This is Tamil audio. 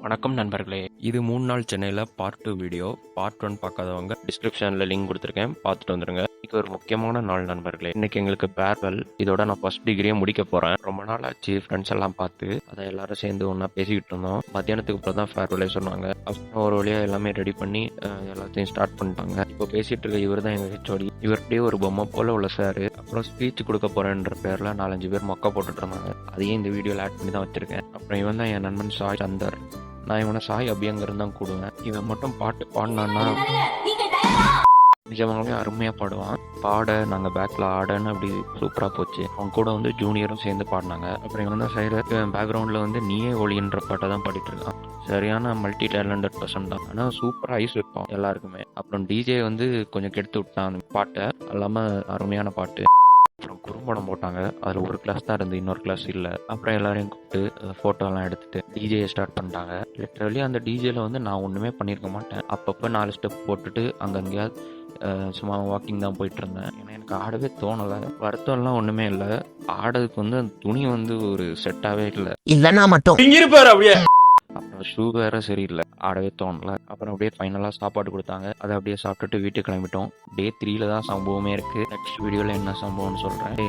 வணக்கம் நண்பர்களே, இது 3 நாள் சென்னையில் பார்ட் 2 வீடியோ. பார்ட் 1 பார்க்காதவங்க டிஸ்கிரிப்ஷனில் லிங்க் கொடுத்துருக்கேன், பார்த்துட்டு வந்துடுங்க. இன்னைக்கு ஒரு முக்கியமான நாள் நண்பர்களே. இன்னைக்கு எங்களுக்கு பேர்வெல். இதோட நான் ஃபர்ஸ்ட் டிகிரியே முடிக்க போகிறேன். ரொம்ப நாள் ஆச்சு ஃப்ரெண்ட்ஸ் எல்லாம் பார்த்து, அதை எல்லாரும் சேர்ந்து ஒன்றா பேசிக்கிட்டு இருந்தோம். மத்தியானத்துக்கு அப்புறம் தான் ஃபேர்வெல்லே சொன்னாங்க. அப்புறம் ஒரு வழியாக எல்லாமே ரெடி பண்ணி எல்லாத்தையும் ஸ்டார்ட் பண்ணிட்டாங்க. இப்போ பேசிகிட்டு இருக்க இவர் தான் எங்கள் ஹெச்ஓடி. இவர்கிட்டயே ஒரு பொம்மை போல் உள்ள சார். அப்புறம் ஸ்பீச் கொடுக்க போகிறேன்ற பேரில் 4-5 பேர் மொக்க போட்டுட்டு இருந்தாங்க. அதையும் இந்த வீடியோவில் ஆட் பண்ணி தான் வச்சுருக்கேன். அப்புறம் இவன் தான் என் நண்பன் சாய் சந்தர். நான் இவனை சாய் அபியங்கர் தான் கூடுவேன். இவன் மட்டும் பாட்டு பாடினான்னா நிஜமாவே அருமையாக பாடுவான். பாட நாங்கள் பேக்கில் ஆடன்னு அப்படி சூப்பராக போச்சு. அவன் கூட வந்து ஜூனியரும் சேர்ந்து பாடினாங்க. அப்புறம் இவன் தான் சைடு பேக்ரவுண்டில் வந்து நீயே ஒளின்ற பாட்டை தான் பாடிட்டு இருக்கான். சரியான மல்டி டேலண்டட் பர்சன் தான். ஆனால் சூப்பராக ஐஸ் வைப்பான் எல்லாருக்குமே. அப்புறம் டிஜே வந்து கொஞ்சம் கெடுத்து விட்டான் அந்த பாட்டை. இல்லாமல் அருமையான பாட்டு. அப்புறம் குறும்படம் போட்டாங்க. அதில் ஒரு கிளாஸ் தான் இருந்து, இன்னொரு கிளாஸ் இல்லை. அப்புறம் எல்லாரையும் கூப்பிட்டு ஃபோட்டோலாம் எடுத்துட்டு டிஜேயை ஸ்டார்ட் பண்ணிட்டாங்க. லிட்டரலி அந்த டிஜேல வந்து நான் ஒன்றுமே பண்ணியிருக்க மாட்டேன். அப்பப்போ 4 ஸ்டெப் போட்டுட்டு அங்கங்கேயாவது சும்மா வாக்கிங் தான் போயிட்டு இருந்தேன். ஏன்னா எனக்கு ஆடவே தோணலை. வருத்தம்லாம் ஒன்றுமே இல்லை. ஆடதுக்கு வந்து அந்த துணி வந்து ஒரு செட்டாகவே இல்லை. இல்லைன்னா மட்டும் அப்புறம் ஷூ வேற சரியில்லை. ஆடவே தோணலை. அப்புறம் அப்படியே ஃபைனலாக சாப்பாடு கொடுத்தாங்க. அதை அப்படியே சாப்பிட்டுட்டு வீட்டுக்கு கிளம்பிட்டோம். டே 3ல தான் சம்பவமே இருக்குது. நெக்ஸ்ட் வீடியோவில் என்ன சம்பவம்னு சொல்கிறேன்.